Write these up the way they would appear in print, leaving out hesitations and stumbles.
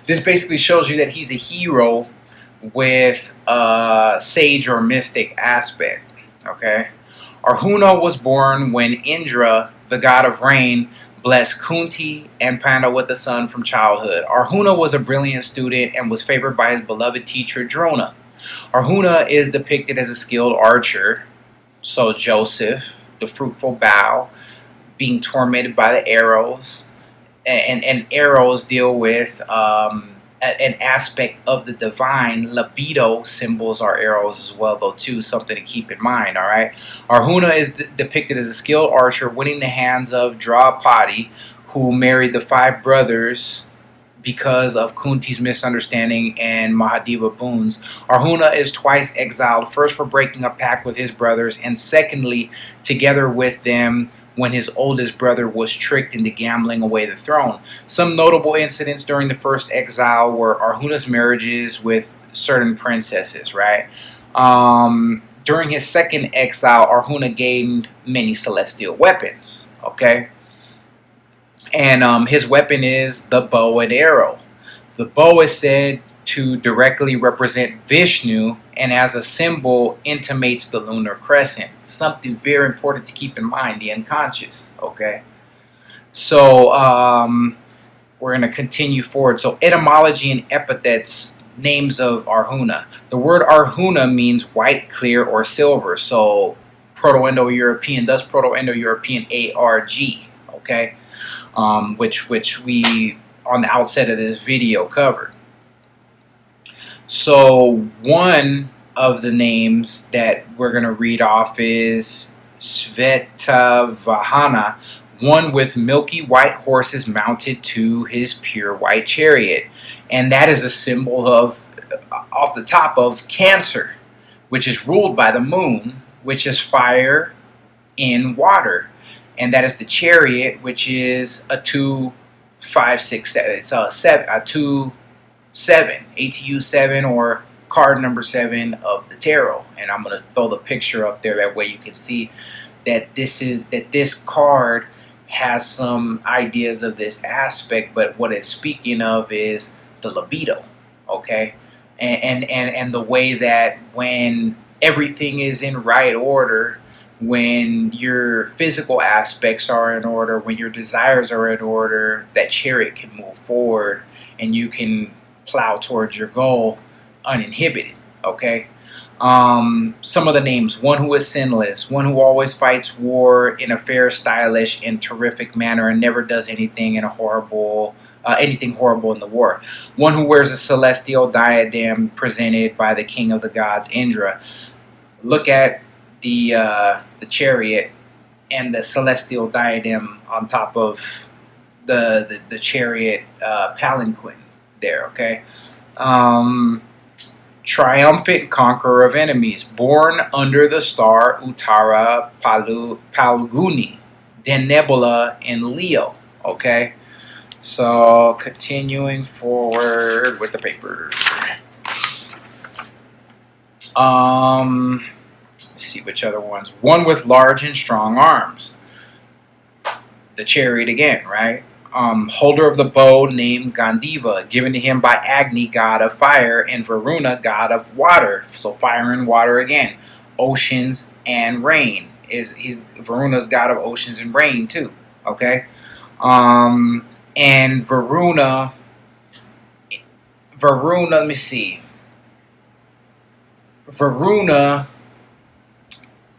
This basically shows you that he's a hero with a sage or mystic aspect. Okay, Arjuna was born when Indra, the god of rain, blessed Kunti and Panda with a son from childhood. Arjuna was a brilliant student and was favored by his beloved teacher Drona. Arjuna is depicted as a skilled archer. So Joseph, the fruitful bow, being tormented by the arrows, and arrows deal with an aspect of the divine. Libido symbols are arrows as well, though, too, something to keep in mind. All right, Arjuna is depicted as a skilled archer, winning the hands of Draupadi, who married the 5 brothers because of Kunti's misunderstanding and Mahadeva boons. Arjuna is twice exiled, first for breaking a pact with his brothers, and secondly, together with them when his oldest brother was tricked into gambling away the throne. Some notable incidents during the first exile were Arjuna's marriages with certain princesses, right? During his second exile, Arjuna gained many celestial weapons, okay? And his weapon is the bow and arrow. The bow is said to directly represent Vishnu, and as a symbol intimates the lunar crescent. Something very important to keep in mind, the unconscious. Okay, so we're going to continue forward. So etymology and epithets, names of Arjuna. The word Arjuna means white, clear, or silver. So Proto-Indo-European, thus Proto-Indo-European ARG. Okay, which we on the outset of this video covered. So one of the names that we're going to read off is Svetavahana, one with milky white horses mounted to his pure white chariot. And that is a symbol of, off the top, of Cancer, which is ruled by the moon, which is fire in water. And that is the chariot, which is a 2, 5, 6, 7. It's a 2, 7, ATU 7, or card number 7 of the tarot. And I'm going to throw the picture up there, that way you can see that this card has some ideas of this aspect, but what it's speaking of is the libido, okay? And the way that when everything is in right order, when your physical aspects are in order, when your desires are in order, that chariot can move forward and you can plow towards your goal uninhibited. Okay, some of the names: one who is sinless, one who always fights war in a fair, stylish, and terrific manner, and never does anything horrible in the war. One who wears a celestial diadem presented by the king of the gods, Indra. Look at the chariot and the celestial diadem on top of the chariot palanquin there. Okay, triumphant conqueror of enemies, born under the star Uttara Palguni, then nebula in Leo. Okay, so continuing forward with the papers. Let's see which other ones. One with large and strong arms. The chariot again, right? Holder of the bow named Gandiva, given to him by Agni, god of fire, and Varuna, god of water. So fire and water again. Oceans and rain. He's Varuna's god of oceans and rain too. Okay? And Varuna, let me see. Varuna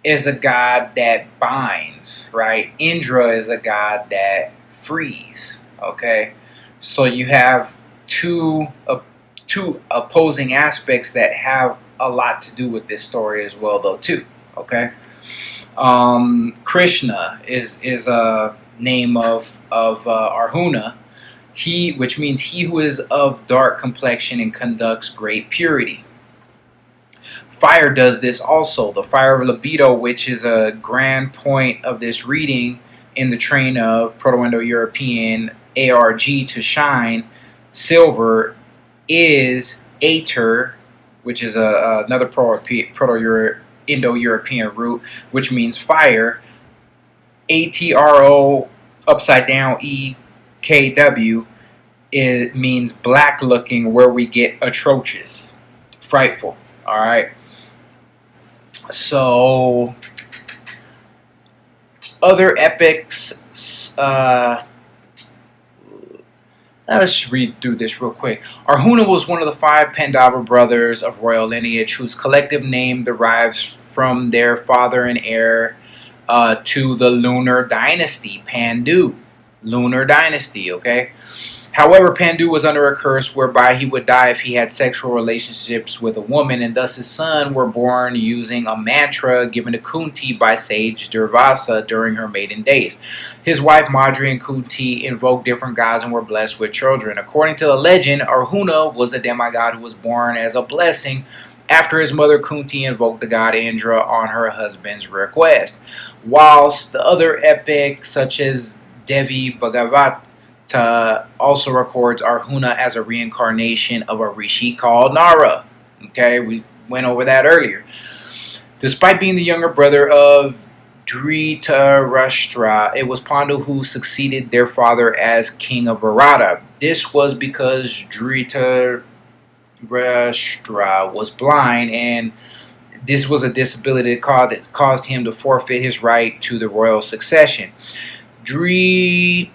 is a god that binds, right? Indra is a god that frees. Okay, so you have two opposing aspects that have a lot to do with this story as well, though, too. Okay, Krishna is a name of Arjuna, which means he who is of dark complexion and conducts great purity. Fire does this also. The fire of libido, which is a grand point of this reading in the train of Proto-Indo-European ARG to shine. Silver is Ater, which is another Proto-Indo-European root, which means fire. ATRO upside down EKW it means black looking, where we get atrocious, frightful. All right. So other epics. Let's read through this real quick. Arjuna was one of the 5 Pandava brothers of royal lineage, whose collective name derives from their father and heir to the lunar dynasty, Pandu. Lunar dynasty, okay? However, Pandu was under a curse whereby he would die if he had sexual relationships with a woman, and thus his sons were born using a mantra given to Kunti by sage Durvasa during her maiden days. His wife Madri and Kunti invoked different gods and were blessed with children. According to the legend, Arjuna was a demigod who was born as a blessing after his mother Kunti invoked the god Indra on her husband's request. Whilst the other epics, such as Devi Bhagavadgita, also records Arjuna as a reincarnation of a rishi called Nara. Okay, we went over that earlier. Despite being the younger brother of Dhritarashtra, it was Pandu who succeeded their father as king of Bharata. This was because Dhritarashtra was blind, and this was a disability that caused him to forfeit his right to the royal succession. Dhritarashtra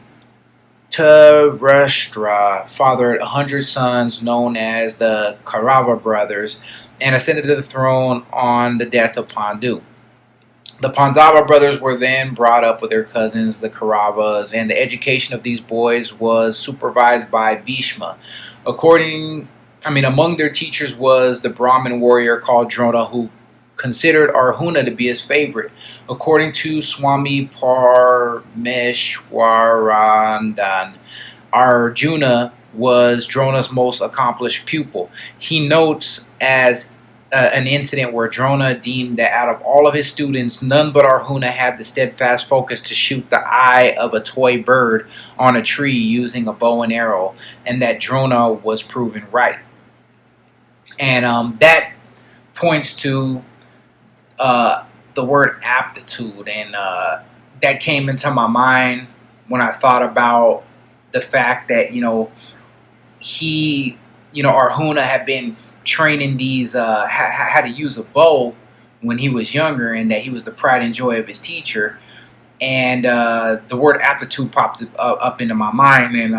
fathered 100 sons known as the Kaurava brothers and ascended to the throne on the death of Pandu. The Pandava brothers were then brought up with their cousins, the Kauravas, and the education of these boys was supervised by Bhishma. Among their teachers was the Brahmin warrior called Drona, who considered Arjuna to be his favorite. According to Swami Parmeshwarandan, Arjuna was Drona's most accomplished pupil. He notes as an incident where Drona deemed that out of all of his students, none but Arjuna had the steadfast focus to shoot the eye of a toy bird on a tree using a bow and arrow, and that Drona was proven right. And that points to the word aptitude, and that came into my mind when I thought about the fact that Arjuna had been training these how to use a bow when he was younger, and that he was the pride and joy of his teacher. And the word aptitude popped up into my mind, and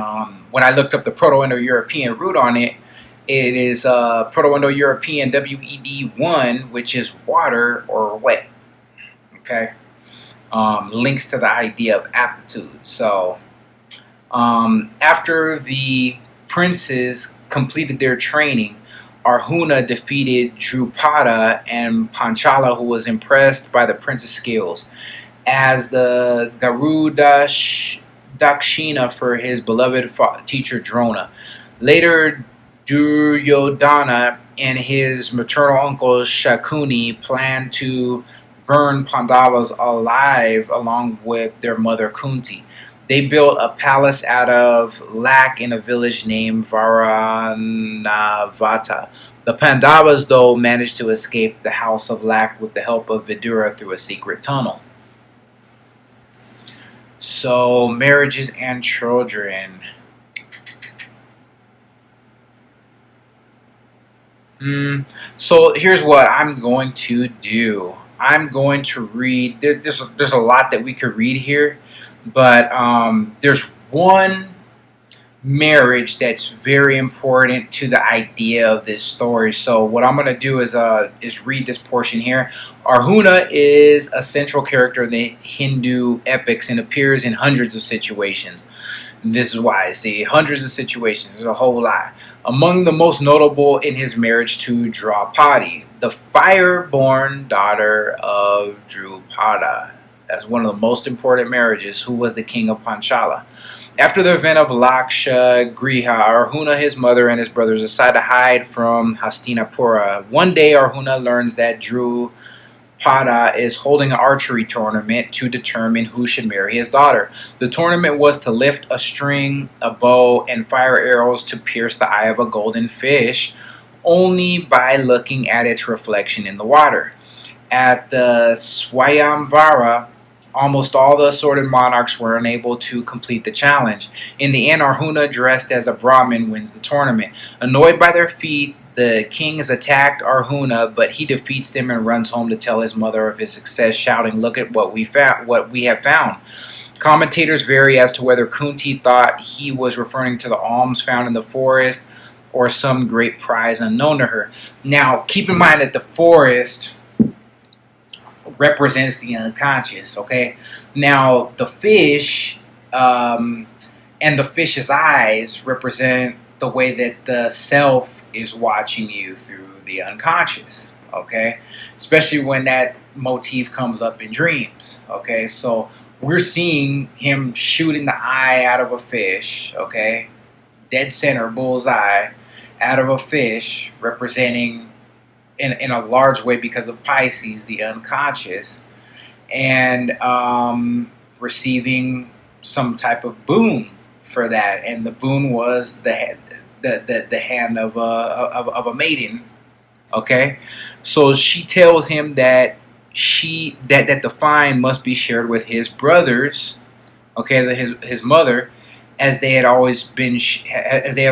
when I looked up the Proto-Indo-European root on it, it is Proto-Indo-European WED1, which is water or wet. Okay, links to the idea of aptitude. So after the princes completed their training, Arjuna defeated Drupada and Panchala, who was impressed by the prince's skills, as the Garudakshina for his beloved teacher Drona. Later, Duryodhana and his maternal uncle Shakuni planned to burn Pandavas alive along with their mother Kunti. They built a palace out of lac in a village named Varanavata. The Pandavas, though, managed to escape the house of lac with the help of Vidura through a secret tunnel. So, marriages and children. So here's what I'm going to do. I'm going to read. There's a lot that we could read here, but there's one marriage that's very important to the idea of this story. So what I'm going to do is read this portion here. Arjuna is a central character in the Hindu epics and appears in hundreds of situations. And this is why I see hundreds of situations. There's a whole lot. Among the most notable in his marriage to Draupadi, the fire-born daughter of Drupada. That's one of the most important marriages, who was the king of Panchala. After the event of Laksha Griha, Arjuna, his mother, and his brothers decide to hide from Hastinapura. One day, Arjuna learns that Drupada is holding an archery tournament to determine who should marry his daughter. The tournament was to lift a string, a bow, and fire arrows to pierce the eye of a golden fish, only by looking at its reflection in the water. At the Swayamvara, Almost all the assorted monarchs were unable to complete the challenge. In the end, Arjuna, dressed as a Brahmin, wins the tournament. Annoyed by their feat, the kings attacked Arjuna, but he defeats them and runs home to tell his mother of his success, shouting, "Look at what we have found." Commentators vary as to whether Kunti thought he was referring to the alms found in the forest or some great prize unknown to her. Now, keep in mind that the forest represents the unconscious, okay? Now, the fish and the fish's eyes represent the way that the self is watching you through the unconscious, okay? Especially when that motif comes up in dreams, okay? So we're seeing him shooting the eye out of a fish, okay? Dead center, bullseye, out of a fish, representing in a large way because of Pisces, the unconscious, and receiving some type of boon for that. And the boon was the hand of a maiden. Okay, so she tells him that that the find must be shared with his brothers. Okay, his mother, as they have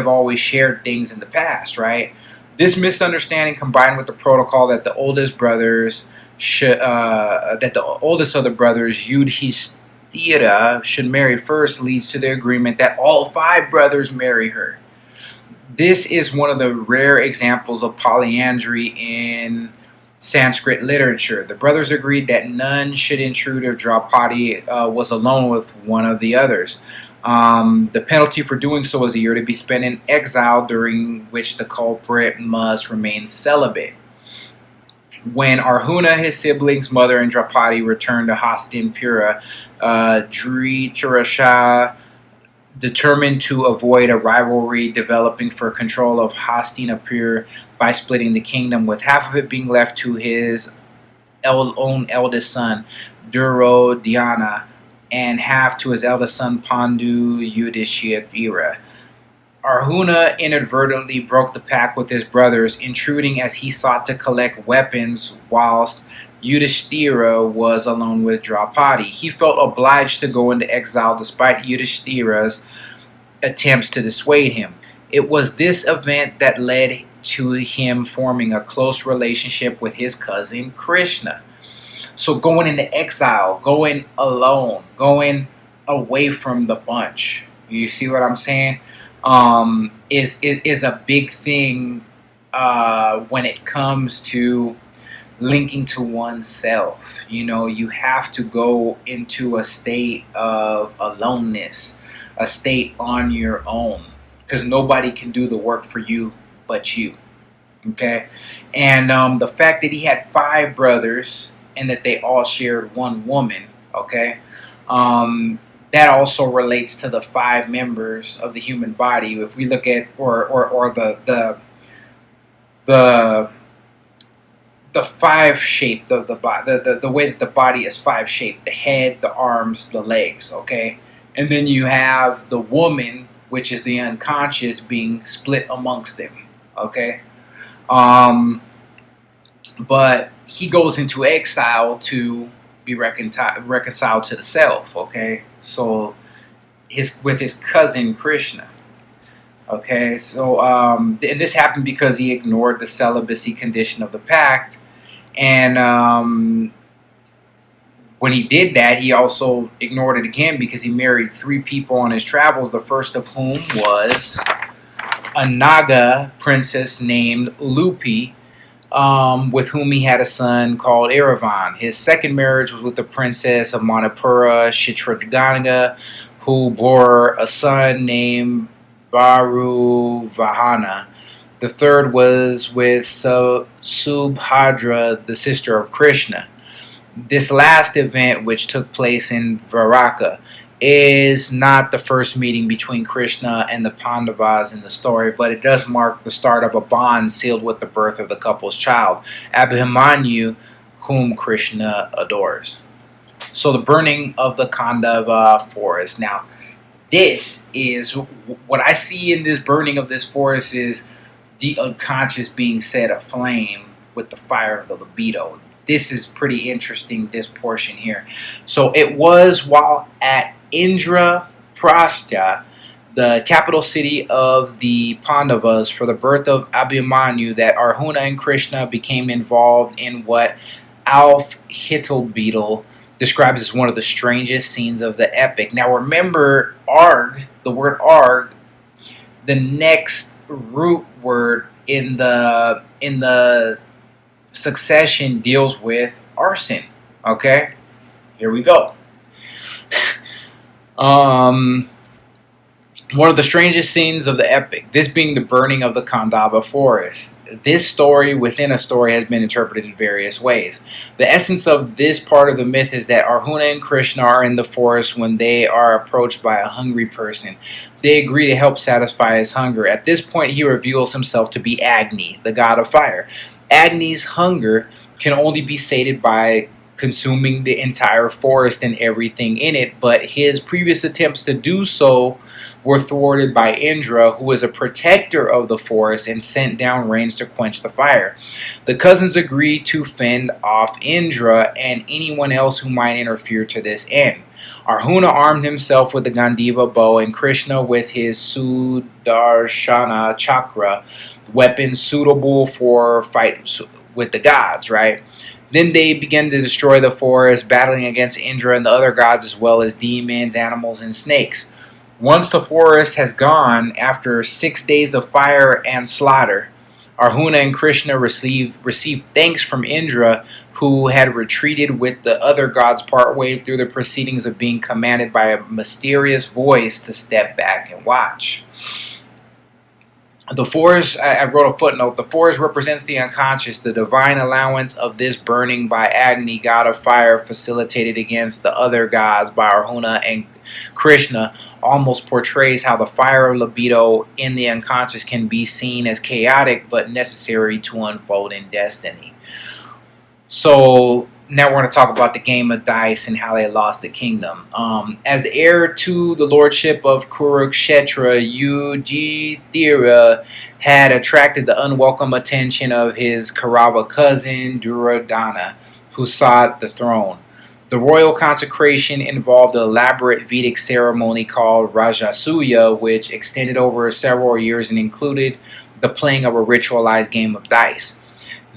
always shared things in the past, right? This misunderstanding, combined with the protocol that the oldest brothers that the oldest of the brothers, Yudhishthira, should marry first, leads to the agreement that all 5 brothers marry her. This is one of the rare examples of polyandry in Sanskrit literature. The brothers agreed that none should intrude if Draupadi was alone with one of the others. The penalty for doing so is a year to be spent in exile, during which the culprit must remain celibate. When Arjuna, his siblings, mother, and Draupadi returned to Hastinapura, Dhritarashtra, determined to avoid a rivalry developing for control of Hastinapur by splitting the kingdom, with half of it being left to his own eldest son, Duryodhana, and half to his eldest son, Pandu Yudhishthira. Arjuna inadvertently broke the pact with his brothers, intruding as he sought to collect weapons whilst Yudhishthira was alone with Draupadi. He felt obliged to go into exile despite Yudhishthira's attempts to dissuade him. It was this event that led to him forming a close relationship with his cousin Krishna. So going into exile, going alone, going away from the bunch. You see what I'm saying? Is a big thing when it comes to linking to oneself. You know, you have to go into a state of aloneness, a state on your own, because nobody can do the work for you but you. Okay? And the fact that he had 5 brothers and that they all shared one woman, okay? That also relates to the 5 members of the human body. If we look at or the 5 shape, the way that the body is 5 shaped: the head, the arms, the legs. Okay, and then you have the woman, which is the unconscious, being split amongst them. Okay, but he goes into exile to be reconciled to the self. Okay, so with his cousin Krishna. Okay, so and this happened because he ignored the celibacy condition of the pact, and when he did that, he also ignored it again because he married 3 people on his travels. The first of whom was a Naga princess named Lupi, with whom he had a son called Iravan. His second marriage was with the princess of Manipura, Chitraganga, who bore a son named Baruvahana. The third was with Subhadra, the sister of Krishna. This last event, which took place in Dvaraka, is not the first meeting between Krishna and the Pandavas in the story, but it does mark the start of a bond sealed with the birth of the couple's child, Abhimanyu, whom Krishna adores. So the burning of the Khandava forest. Now, this is what I see in this burning of this forest is the unconscious being set aflame with the fire of the libido. this is pretty interesting, this portion here. So it was while at Indraprastha, the capital city of the Pandavas, for the birth of Abhimanyu, that Arjuna and Krishna became involved in what Alf Hittelbeetle describes as one of the strangest scenes of the epic. Now remember, arg, the word arg, the next root word in the succession deals with arson. Okay, here we go. One of the strangest scenes of the epic, this being the burning of the Khandava forest. This story within a story has been interpreted in various ways. The essence of this part of the myth is that Arjuna and Krishna are in the forest when they are approached by a hungry person. They agree to help satisfy his hunger. At this point, he reveals himself to be Agni, the god of fire. Agni's hunger can only be sated by consuming the entire forest and everything in it, but his previous attempts to do so were thwarted by Indra, who was a protector of the forest and sent down rains to quench the fire. The cousins agreed to fend off Indra and anyone else who might interfere to this end. Arjuna armed himself with the Gandiva bow and Krishna with his Sudarshana chakra, weapons suitable for fight with the gods, right? Then they began to destroy the forest, battling against Indra and the other gods as well as demons, animals, and snakes. Once the forest has gone, after 6 days of fire and slaughter, Arjuna and Krishna received thanks from Indra, who had retreated with the other gods partway through the proceedings of being commanded by a mysterious voice to step back and watch. The forest, I wrote a footnote, the forest represents the unconscious. The divine allowance of this burning by Agni, god of fire, facilitated against the other gods by Arjuna and Krishna, almost portrays how the fire of libido in the unconscious can be seen as chaotic but necessary to unfold in destiny. So now we're going to talk about the game of dice and how they lost the kingdom. As the heir to the lordship of Kurukshetra, Yudhishthira had attracted the unwelcome attention of his Kaurava cousin Duryodhana, who sought the throne. The royal consecration involved an elaborate Vedic ceremony called Rajasuya, which extended over several years and included the playing of a ritualized game of dice.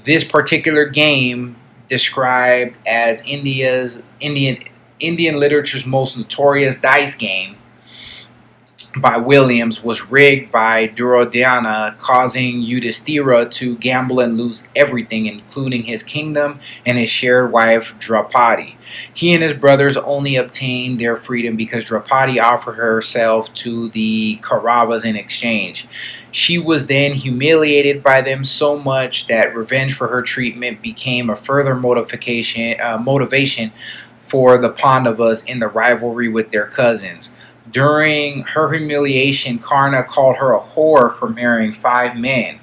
This particular game, described as Indian literature's most notorious dice game by Williams, was rigged by Duryodhana, causing Yudhishthira to gamble and lose everything, including his kingdom and his shared wife Draupadi. He and his brothers only obtained their freedom because Draupadi offered herself to the Kauravas in exchange. She was then humiliated by them so much that revenge for her treatment became a further motivation for the Pandavas in the rivalry with their cousins. During her humiliation, Karna called her a whore for marrying 5 men.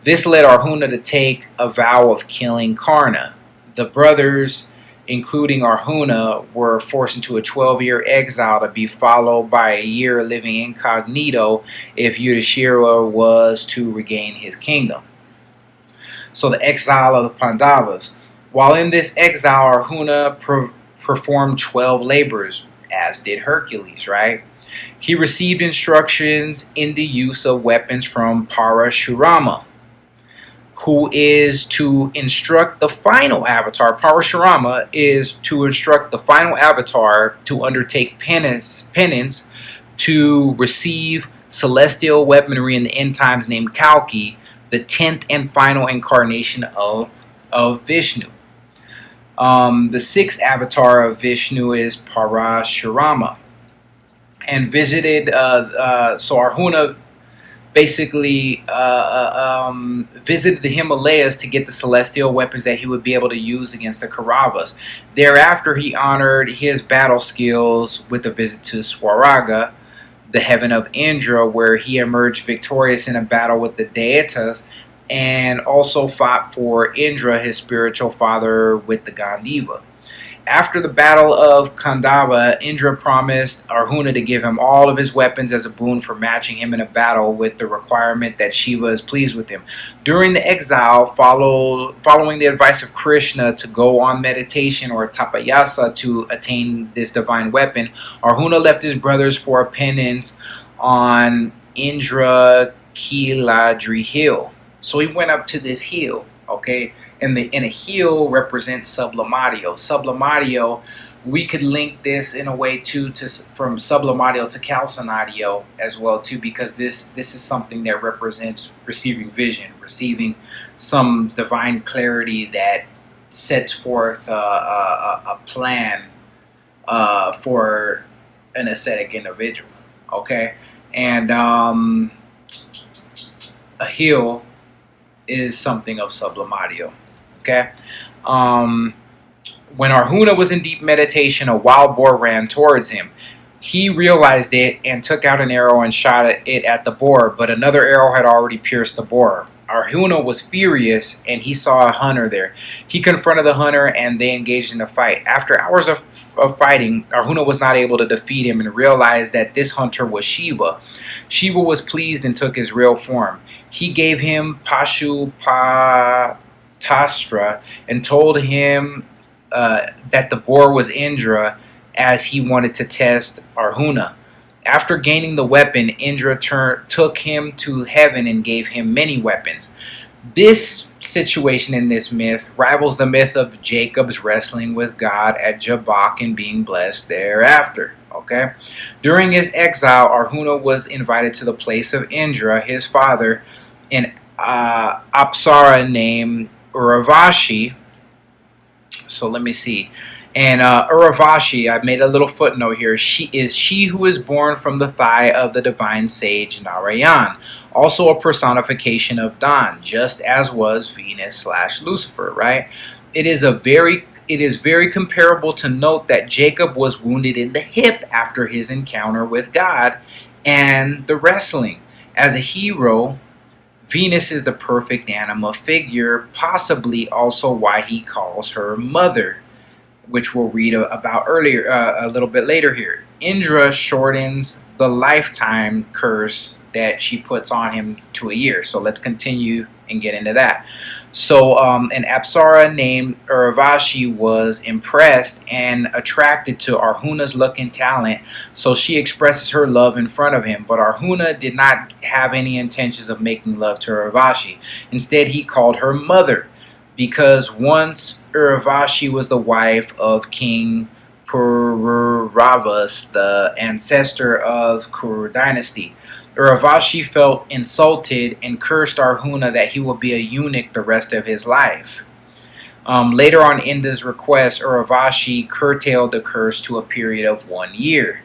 This led Arjuna to take a vow of killing Karna. The brothers, including Arjuna, were forced into a 12-year exile to be followed by a year living incognito if Yudhishthira was to regain his kingdom. So the exile of the Pandavas. While in this exile, Arjuna performed 12 labors, as did Hercules, right? He received instructions in the use of weapons from Parashurama, who is to instruct the final avatar. Parashurama is to instruct the final avatar to undertake penance to receive celestial weaponry in the end times named Kalki, the 10th and final incarnation of Vishnu. The 6th avatar of Vishnu is Parashurama, and visited. So Arjuna basically visited the Himalayas to get the celestial weapons that he would be able to use against the Kauravas. Thereafter, he honored his battle skills with a visit to Swaraga, the heaven of Indra, where he emerged victorious in a battle with the Daitas, and also fought for Indra, his spiritual father, with the Gandiva. After the battle of Khandava, Indra promised Arjuna to give him all of his weapons as a boon for matching him in a battle, with the requirement that Shiva is pleased with him. During the exile, following the advice of Krishna to go on meditation or tapayasa to attain this divine weapon, Arjuna left his brothers for a penance on Indra Kiladri hill. So he went up to this hill, okay? And a hill represents sublimatio. Sublimatio, we could link this in a way too from sublimatio to calcinatio as well too, because this is something that represents receiving vision, receiving some divine clarity that sets forth a plan for an ascetic individual. Okay, and a hill is something of sublimatio. Okay. When Arjuna was in deep meditation, a wild boar ran towards him. He realized it and took out an arrow and shot it at the boar, but another arrow had already pierced the boar. Arjuna was furious, and he saw a hunter there. He confronted the hunter, and they engaged in a fight. After hours of fighting, Arjuna was not able to defeat him and realized that this hunter was Shiva. Shiva was pleased and took his real form. He gave him Pashupatastra and told him that the boar was Indra, as he wanted to test Arjuna. After gaining the weapon, Indra took him to heaven and gave him many weapons. This situation in this myth rivals the myth of Jacob's wrestling with God at Jabbok and being blessed thereafter. Okay? During his exile, Arjuna was invited to the place of Indra, his father, an Apsara named Urvashi. So let me see. And Urvashi, I made a little footnote here. She who is born from the thigh of the divine sage Narayan, also a personification of dawn, just as was Venus/Lucifer. Right? It is very comparable to note that Jacob was wounded in the hip after his encounter with God and the wrestling. As a hero, Venus is the perfect anima figure, possibly also why he calls her mother, which we'll read about earlier, a little bit later here. Indra shortens the lifetime curse that she puts on him to a year. So let's continue and get into that. So an Apsara named Urvashi was impressed and attracted to Arjuna's look and talent, so she expresses her love in front of him. But Arjuna did not have any intentions of making love to Urvashi. Instead, he called her mother, because once Urvashi was the wife of King Pururavas, the ancestor of Kuru dynasty. Urvashi felt insulted and cursed Arjuna that he would be a eunuch the rest of his life. Later on Indra's request, Urvashi curtailed the curse to a period of 1 year.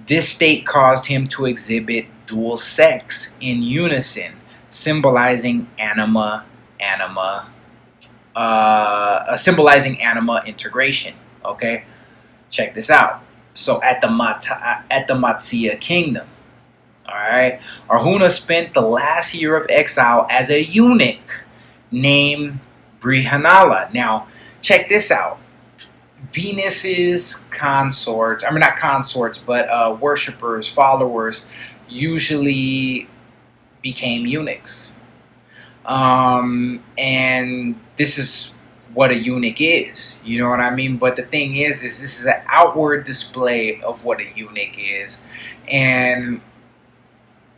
This state caused him to exhibit dual sex in unison, symbolizing anima integration. Okay, check this out. So at the Matsya kingdom, all right, Arjuna spent the last year of exile as a eunuch named Brihanala. Now, check this out. Venus's consorts, I mean not consorts, but worshippers, followers, usually became eunuchs. And this is what a eunuch is, you know what I mean? But the thing is this is an outward display of what a eunuch is. And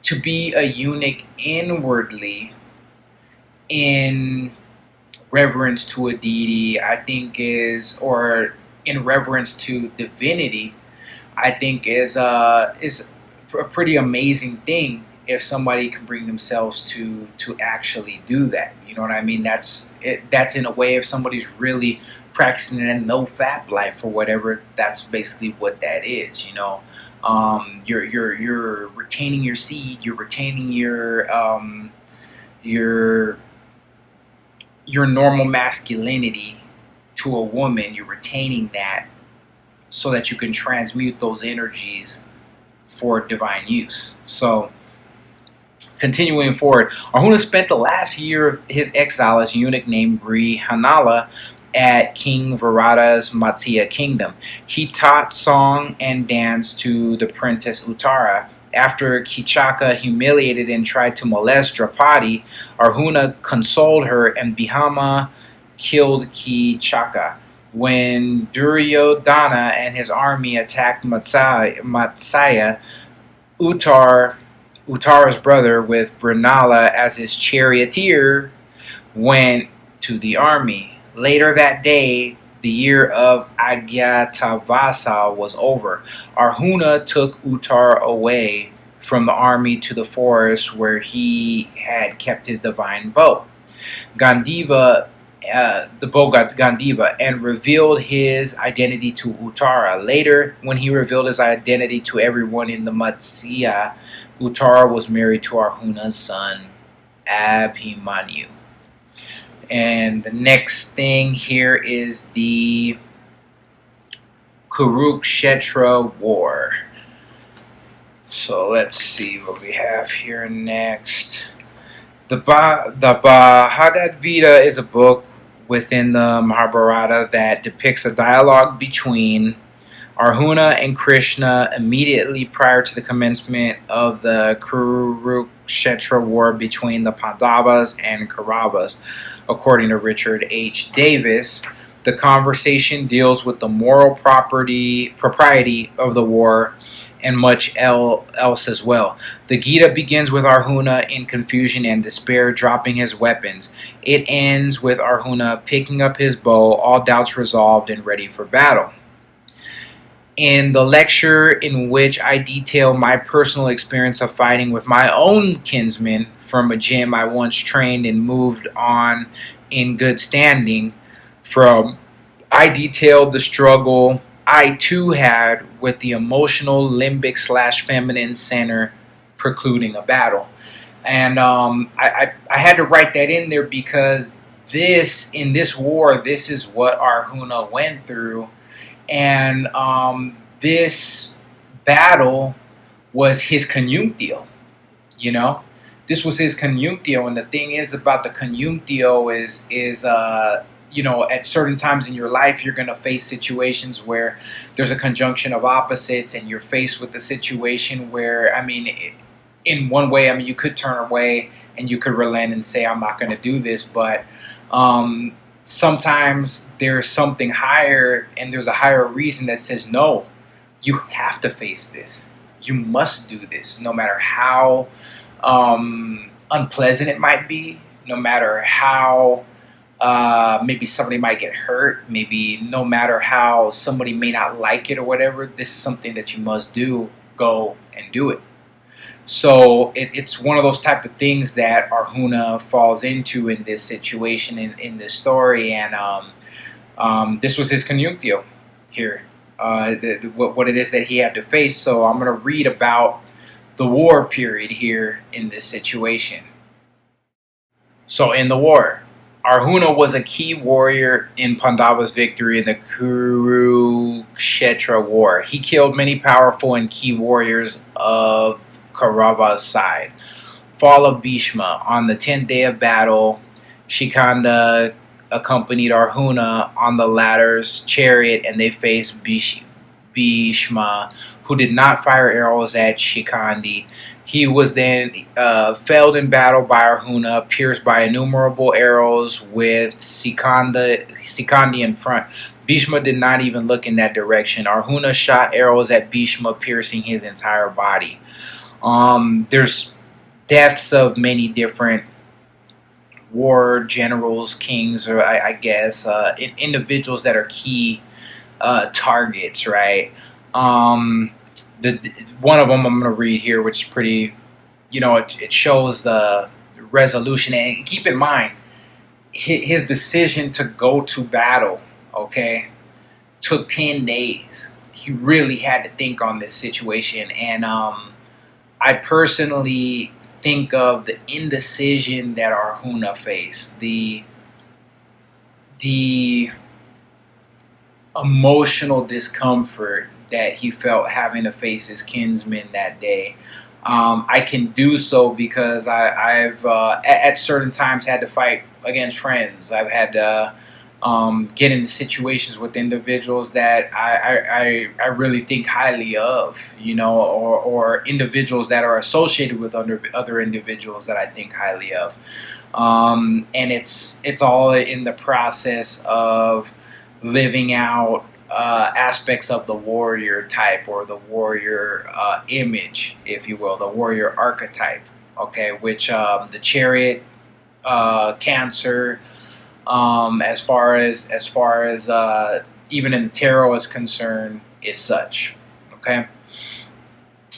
to be a eunuch inwardly, in reverence to a deity, I think or in reverence to divinity, I think is a pretty amazing thing. If somebody can bring themselves to actually do that, you know what I mean? That's in a way, if somebody's really practicing a no-fap life or whatever, that's basically what that is, you know. You're retaining your seed, you're retaining your normal masculinity to a woman. You're retaining that so that you can transmute those energies for divine use. So, continuing forward, Arjuna spent the last year of his exile as a eunuch named Brihanala, at King Virata's Matsya kingdom. He taught song and dance to the princess Uttara. After Kichaka humiliated and tried to molest Draupadi, Arjuna consoled her and Bhima killed Kichaka. When Duryodhana and his army attacked Matsya, Uttara's brother, with Brunala as his charioteer, went to the army. Later that day, the year of Agyatavasa was over. Arjuna took Uttara away from the army to the forest where he had kept his divine bow. The bow Gandiva, and revealed his identity to Uttara. Later, when he revealed his identity to everyone in the Matsya, Uttara was married to Arjuna's son, Abhimanyu. And the next thing here is the Kurukshetra War. So let's see what we have here next. The Bhagavad Gita is a book within the Mahabharata that depicts a dialogue between Arjuna and Krishna immediately prior to the commencement of the Kurukshetra War between the Pandavas and Kauravas. According to Richard H. Davis, the conversation deals with the moral propriety of the war and much else as well. The Gita begins with Arjuna in confusion and despair, dropping his weapons. It ends with Arjuna picking up his bow, all doubts resolved and ready for battle. In the lecture in which I detail my personal experience of fighting with my own kinsmen from a gym I once trained and moved on in good standing from, I detailed the struggle I too had with the emotional limbic/feminine center precluding a battle. And I had to write that in there because in this war, this is what Arjuna went through. And this battle was his conjunctio, you know? This was his conjunctio, and the thing is about the conjunctio is you know, at certain times in your life, you're going to face situations where there's a conjunction of opposites, and you're faced with a situation where, I mean, in one way, I mean, you could turn away and you could relent and say, I'm not going to do this, but sometimes there's something higher, and there's a higher reason that says, no, you have to face this. You must do this, no matter how unpleasant it might be, no matter how maybe somebody might get hurt, maybe no matter how somebody may not like it or whatever, this is something that you must do. Go and do it. So it's one of those type of things that Arjuna falls into in this situation, in this story, and this was his conjunctio here, what it is that he had to face. So I'm going to read about the war period here in this situation. So in the war, Arjuna was a key warrior in Pandava's victory in the Kurukshetra War. He killed many powerful and key warriors of Kaurava's side. Fall of Bhishma. On the 10th day of battle, Shikanda accompanied Arjuna on the latter's chariot, and they faced Bhishma, who did not fire arrows at Shikandi. He was then felled in battle by Arjuna, pierced by innumerable arrows with Shikandi in front. Bhishma did not even look in that direction. Arjuna shot arrows at Bhishma, piercing his entire body. There's deaths of many different war generals, kings, or I guess individuals that are key targets, right? One of them I'm going to read here, which is pretty, you know, it shows the resolution. And keep in mind, his decision to go to battle, okay, took 10 days. He really had to think on this situation. And I personally think of the indecision that Arjuna faced, the emotional discomfort that he felt having to face his kinsmen that day. I can do so because I've at certain times had to fight against friends. I've had to get into situations with individuals that I really think highly of, you know, or individuals that are associated with other individuals that I think highly of. And it's all in the process of living out aspects of the warrior type, or the warrior image, if you will, the warrior archetype. Okay, which the chariot, Cancer, as far as even in the tarot is concerned, is such. Okay,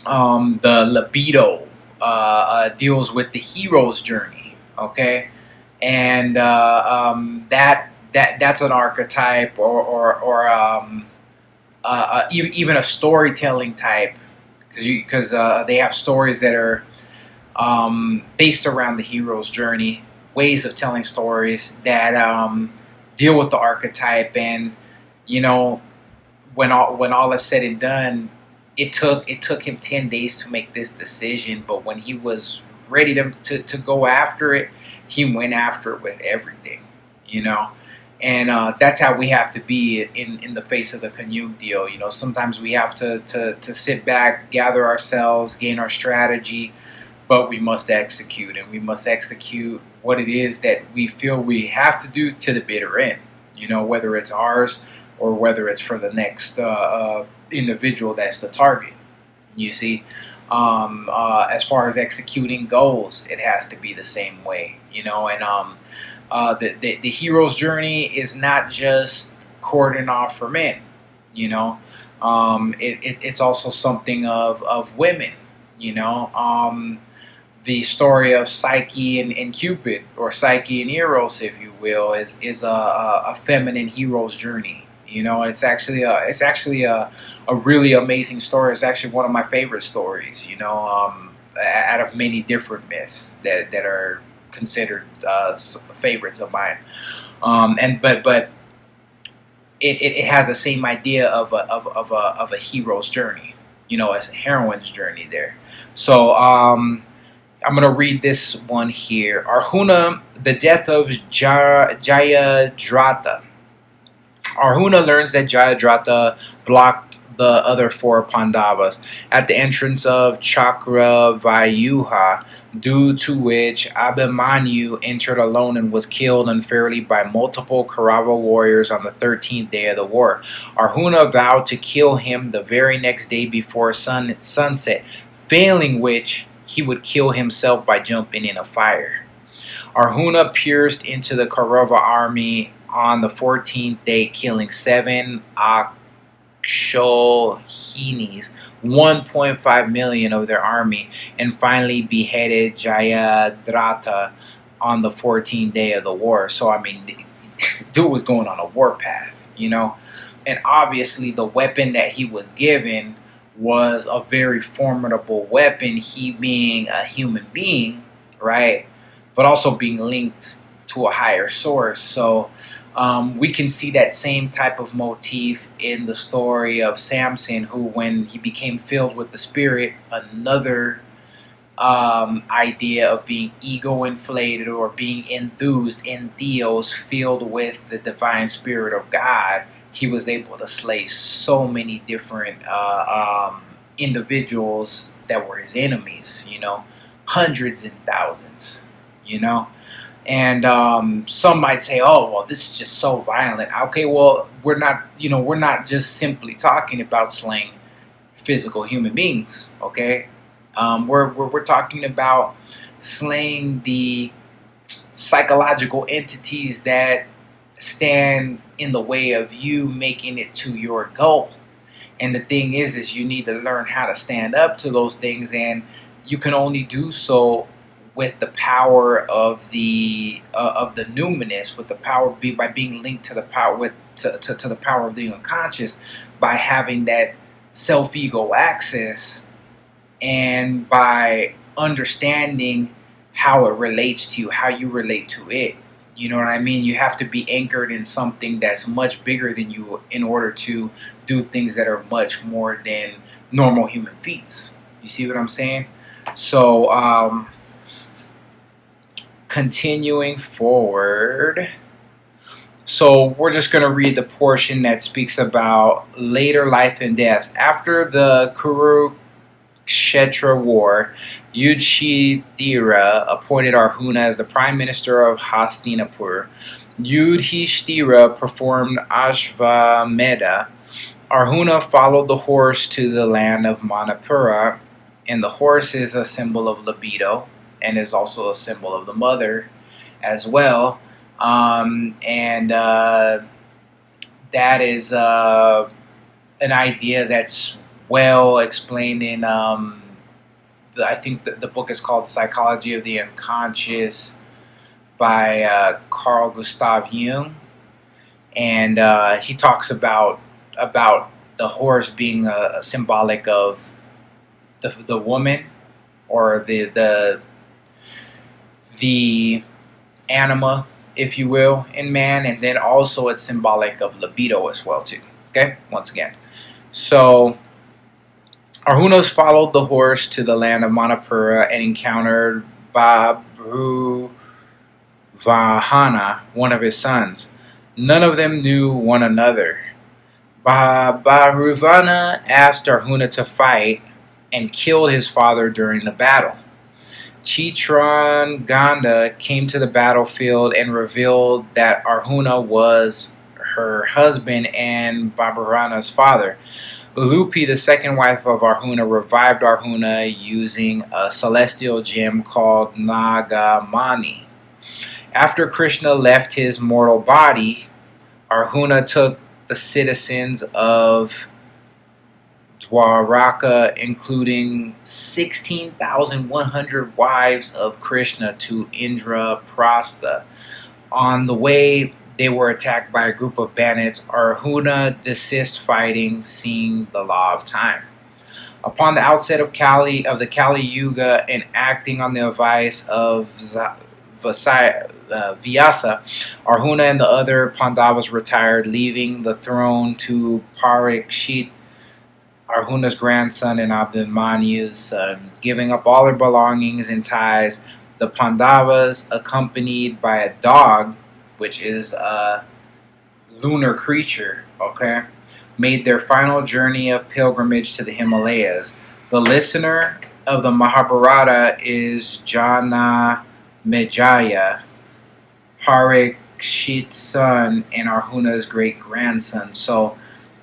the libido deals with the hero's journey. Okay, and that's an archetype, or even a storytelling type, because they have stories that are based around the hero's journey, ways of telling stories that deal with the archetype. And you know, when all is said and done, it took him 10 days to make this decision, but when he was ready to go after it, he went after it with everything, you know. And that's how we have to be in the face of the conjunctio. You know, sometimes we have to sit back, gather ourselves, gain our strategy, but we must execute, and we must execute what it is that we feel we have to do to the bitter end. You know, whether it's ours or whether it's for the next individual that's the target. You see, as far as executing goals, it has to be the same way. You know, and the hero's journey is not just cordon off for men. You know, it's also something of women. You know, the story of Psyche and Cupid, or Psyche and Eros, if you will, is a feminine hero's journey. You know, it's actually a really amazing story. It's actually one of my favorite stories. You know, out of many different myths that are considered favorites of mine. But it has the same idea of a hero's journey. You know, as a heroine's journey there. So I'm going to read this one here. Arjuna, the death of Jayadratha. Arjuna learns that Jayadratha blocked the other four Pandavas at the entrance of Chakravyuha, due to which Abhimanyu entered alone and was killed unfairly by multiple Kaurava warriors on the 13th day of the war. Arjuna vowed to kill him the very next day before sunset, failing which he would kill himself by jumping in a fire. Arjuna pierced into the Kaurava army on the 14th day, killing 7 Akshohinis, 1.5 million of their army, and finally beheaded Jayadratha on the 14th day of the war. So, I mean, dude was going on a warpath, you know? And obviously the weapon that he was given was a very formidable weapon, he being a human being, right? But also being linked to a higher source. So we can see that same type of motif in the story of Samson, who, when he became filled with the Spirit, another idea of being ego inflated or being enthused in theos, filled with the divine Spirit of God, he was able to slay so many different individuals that were his enemies, you know, hundreds and thousands, you know. And some might say, "Oh, well, this is just so violent." Okay, well, we're not just simply talking about slaying physical human beings. Okay, we're talking about slaying the psychological entities that stand in the way of you making it to your goal. And the thing is you need to learn how to stand up to those things, and you can only do so with the power of the numinous, with the power by being linked to the power to the power of the unconscious, by having that self-ego access, and by understanding how it relates to you, how you relate to it. You know what I mean? You have to be anchored in something that's much bigger than you in order to do things that are much more than normal human feats. You see what I'm saying? So continuing forward. So we're just going to read the portion that speaks about later life and death. After the Kurukshetra war, Yudhishthira appointed Arjuna as the prime minister of Hastinapur. Yudhishthira performed Ashvamedha. Arjuna followed the horse to the land of Manipura, and the horse is a symbol of libido and is also a symbol of the mother as well. That is an idea that's well explained in, I think the book is called Psychology of the Unconscious by Carl Gustav Jung. And he talks about the horse being a symbolic of the woman, or the anima, if you will, in man, and then also it's symbolic of libido as well too. Okay, once again, so Arjuna followed the horse to the land of Manipura and encountered Babruvahana, one of his sons. None of them knew one another. Babruvahana asked Arjuna to fight and killed his father during the battle. Chitranganda came to the battlefield and revealed that Arjuna was her husband and Babruvahana's father. Ulupi, the second wife of Arjuna, revived Arjuna using a celestial gem called Nagamani. After Krishna left his mortal body, Arjuna took the citizens of Dwaraka, including 16,100 wives of Krishna, to Indraprastha. On the way, they were attacked by a group of bandits. Arjuna desist fighting, seeing the law of time. Upon the outset of the Kali Yuga, and acting on the advice of Vyasa, Arjuna and the other Pandavas retired, leaving the throne to Parikshit, Arjuna's grandson and Abhimanyu's son. Giving up all their belongings and ties, the Pandavas, accompanied by a dog, which is a lunar creature, okay, made their final journey of pilgrimage to the Himalayas. The listener of the Mahabharata is Janamejaya, Parikshit's son and Arjuna's great-grandson. So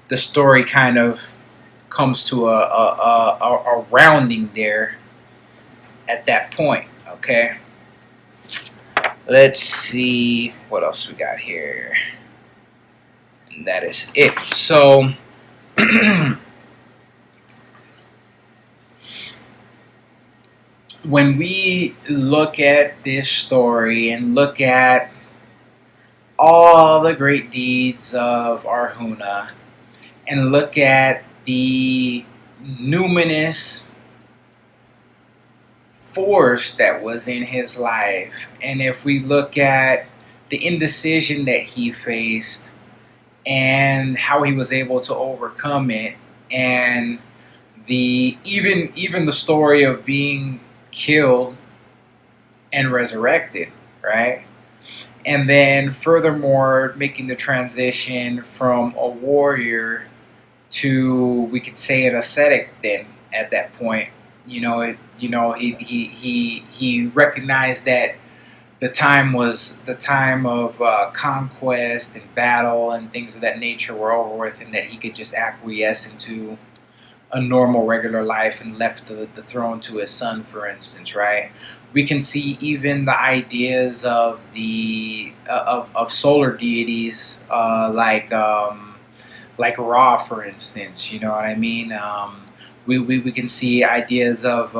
the story kind of comes to a rounding there at that point, okay? Let's see what else we got here. And that is it. So when we look at this story and look at all the great deeds of Arjuna and look at the numinous force that was in his life, and if we look at the indecision that he faced and how he was able to overcome it, and even the story of being killed and resurrected, right? And then furthermore making the transition from a warrior to, we could say, an ascetic. Then at that point, he recognized that the time was the time of conquest and battle and things of that nature were over with, and that he could just acquiesce into a normal, regular life, and left the throne to his son, for instance, right? We can see even the ideas of the of solar deities, like Ra, for instance. You know what I mean? We can see ideas of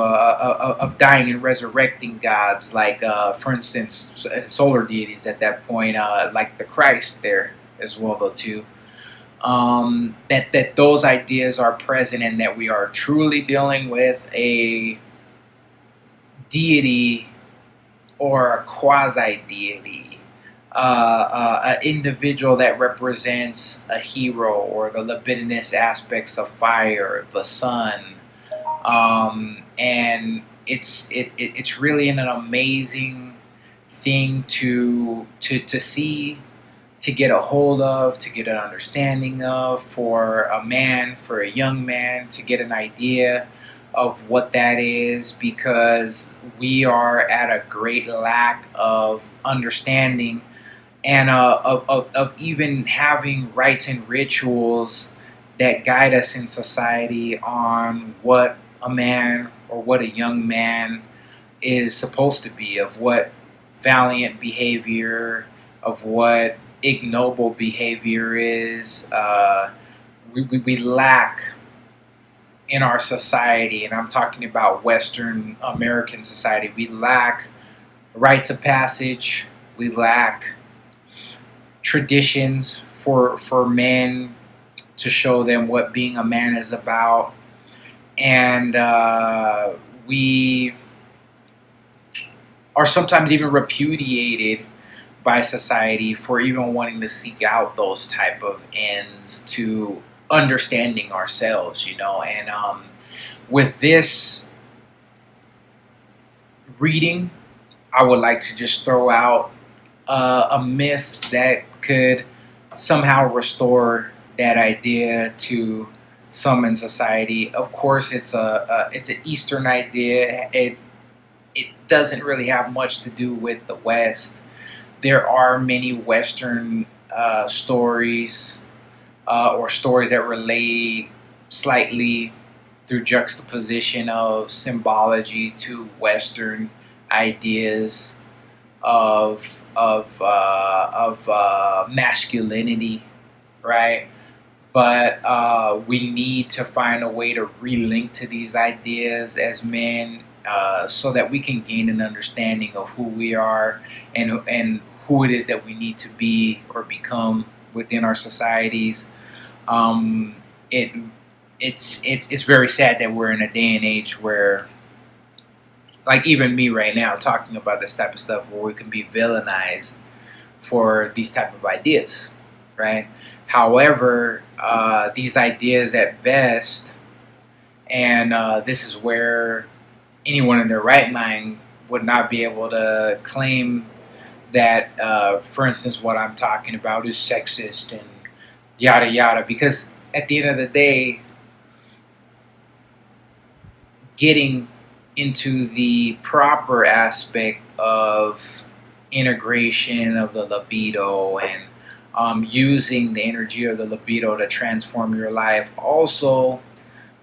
dying and resurrecting gods, like for instance, solar deities at that point, like the Christ there as well, though too. That those ideas are present, and that we are truly dealing with a deity or a quasi-deity, an individual that represents a hero, or the libidinous aspects of fire, the sun, and it's really an amazing thing to see to get a hold of, to get an understanding of, for a man, for a young man, to get an idea of what that is, because we are at a great lack of understanding and of even having rites and rituals that guide us in society on what a man or what a young man is supposed to be, of what valiant behavior, of what ignoble behavior is. We lack in our society, and I'm talking about Western American society, we lack rites of passage, we lack traditions for men to show them what being a man is about, and we are sometimes even repudiated by society for even wanting to seek out those type of ends to understanding ourselves, you know. And with this reading, I would like to just throw out a myth that could somehow restore that idea to some in society. Of course, it's an Eastern idea. It doesn't really have much to do with the West. There are many Western stories or stories that relate slightly through juxtaposition of symbology to Western ideas of masculinity, right? But we need to find a way to relink to these ideas as men, so that we can gain an understanding of who we are and who it is that we need to be or become within our societies. It's very sad that we're in a day and age where, like even me right now, talking about this type of stuff, where we can be villainized for these type of ideas, right? However, these ideas at best, and this is where anyone in their right mind would not be able to claim that, for instance, what I'm talking about is sexist and yada yada, because at the end of the day, getting into the proper aspect of integration of the libido and using the energy of the libido to transform your life also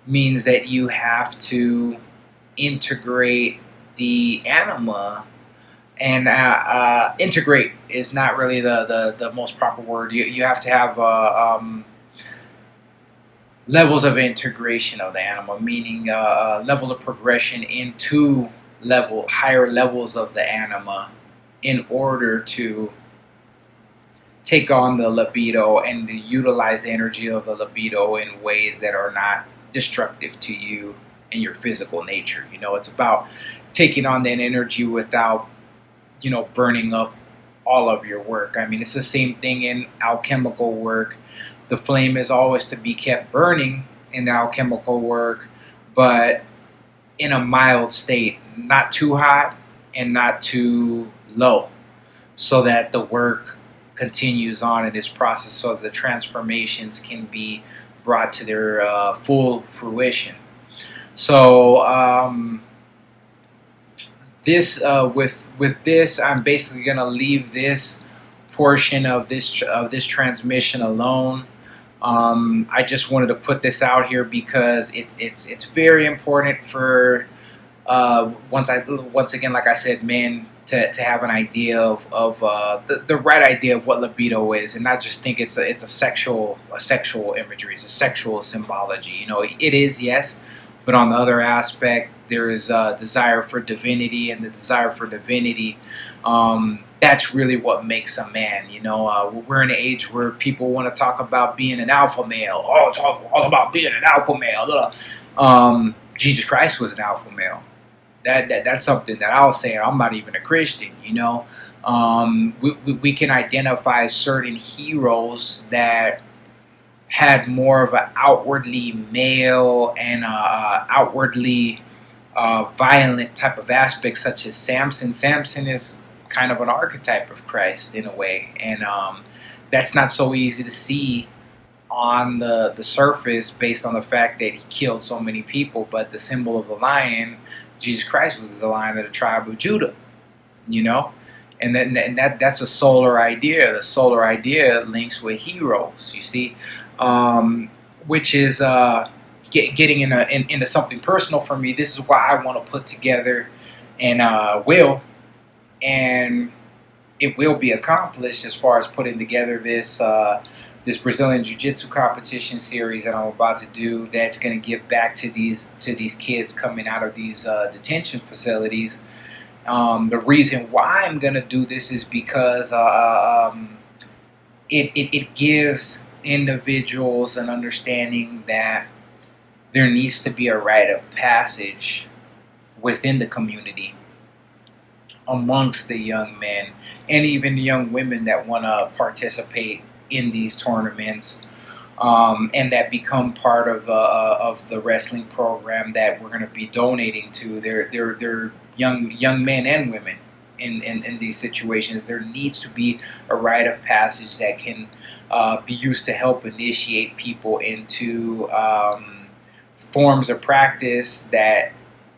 means that you have to integrate the anima. And integrate is not really the most proper word. You have to have levels of integration of the anima, meaning levels of progression into higher levels of the anima in order to take on the libido and to utilize the energy of the libido in ways that are not destructive to you and your physical nature. You know, it's about taking on that energy without, you know, burning up all of your work. I mean, it's the same thing in alchemical work. The flame is always to be kept burning in the alchemical work, but in a mild state, not too hot and not too low, so that the work continues on in this process, so the transformations can be brought to their full fruition. So with this, I'm basically going to leave this portion of this transmission alone. I just wanted to put this out here because it's very important for once again, like I said, men to have an idea of the right idea of what libido is, and not just think it's a sexual imagery, it's a sexual symbology. You know, it is, yes, but on the other aspect, there is a desire for divinity, and the desire for divinity, that's really what makes a man. You know, we're in an age where people want to talk about being an alpha male. Oh, it's all about being an alpha male. Jesus Christ was an alpha male. That's something that I'll say. I'm not even a Christian, you know. We can identify certain heroes that had more of an outwardly male and outwardly violent type of aspect, such as Samson. Samson is kind of an archetype of Christ in a way, and that's not so easy to see on the surface based on the fact that he killed so many people. But the symbol of the lion, Jesus Christ, was the lion of the tribe of Judah, you know? And that's a solar idea. The solar idea links with heroes, you see, which is getting into something personal for me. This is why I want to put together and it will be accomplished as far as putting together this Brazilian Jiu-Jitsu competition series that I'm about to do. That's going to give back to these kids coming out of these detention facilities. The reason why I'm going to do this is because it gives individuals an understanding that there needs to be a rite of passage within the community amongst the young men and even the young women that want to participate in these tournaments, and that become part of the wrestling program that we're going to be donating to. They're young men and women in these situations. There needs to be a rite of passage that can be used to help initiate people into forms of practice that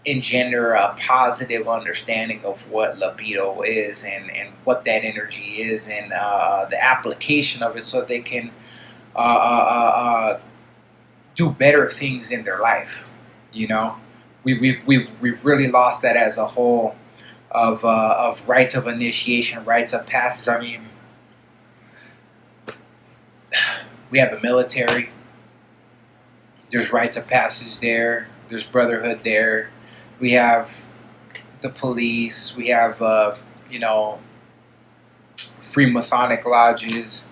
engender a positive understanding of what libido is and what that energy is, and the application of it, so they can do better things in their life. You know, we've really lost that as a whole of rites of initiation, rites of passage. I mean, we have the military. There's rites of passage there. There's brotherhood there. We have the police. We have, free Masonic lodges.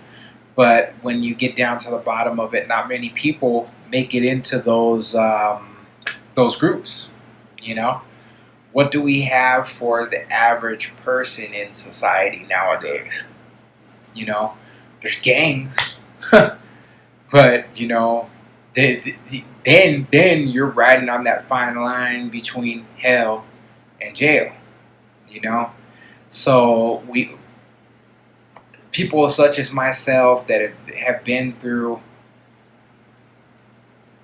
But when you get down to the bottom of it, not many people make it into those groups. You know, what do we have for the average person in society nowadays? You know, there's gangs, but you know. Then you're riding on that fine line between hell and jail, you know. So people such as myself that have been through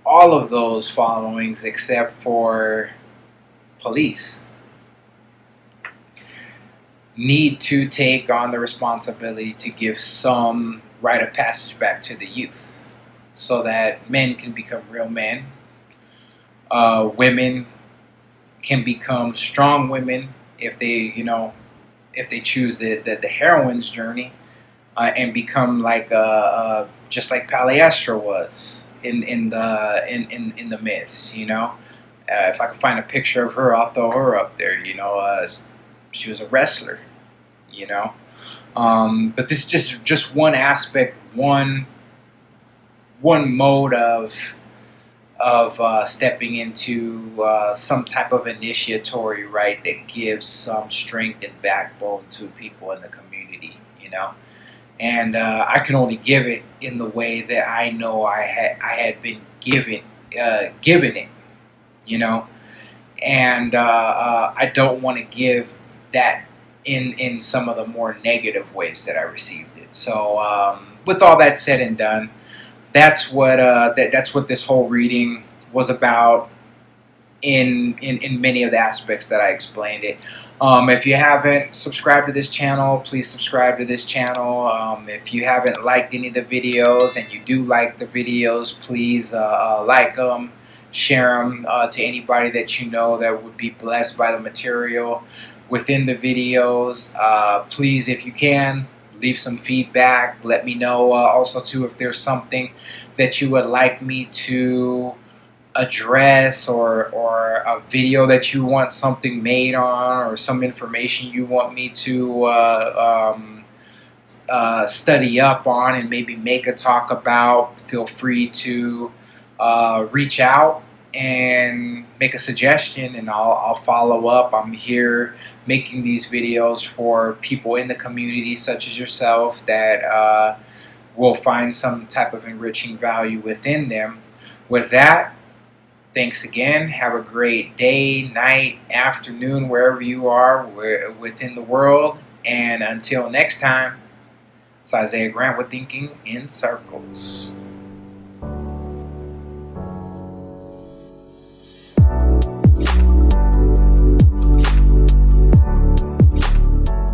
all of those followings except for police need to take on the responsibility to give some rite of passage back to the youth, so that men can become real men, women can become strong women if they choose the heroine's journey, and become like just like Palliastra was in the myths. You know, if I could find a picture of her, I'll throw her up there. You know, she was a wrestler. You know, but this is just one aspect, one mode of stepping into some type of initiatory rite that gives some strength and backbone to people in the community, you know. And I can only give it in the way that I know I had been given it, you know. And I don't want to give that in some of the more negative ways that I received it. So with all that said and done, that's what this whole reading was about in many of the aspects that I explained it. If you haven't subscribed to this channel, please subscribe to this channel. If you haven't liked any of the videos and you do like the videos, please like them, share them to anybody that you know that would be blessed by the material within the videos. Please, if you can, leave some feedback. Let me know also too if there's something that you would like me to address, or a video that you want something made on, or some information you want me to study up on and maybe make a talk about. Feel free to reach out and make a suggestion, and I'll follow up. I'm here making these videos for people in the community such as yourself that will find some type of enriching value within them. With that, thanks again. Have a great day, night, afternoon, wherever you are within the world. And until next time, It's Isaiah Grant with Thinking in Circles.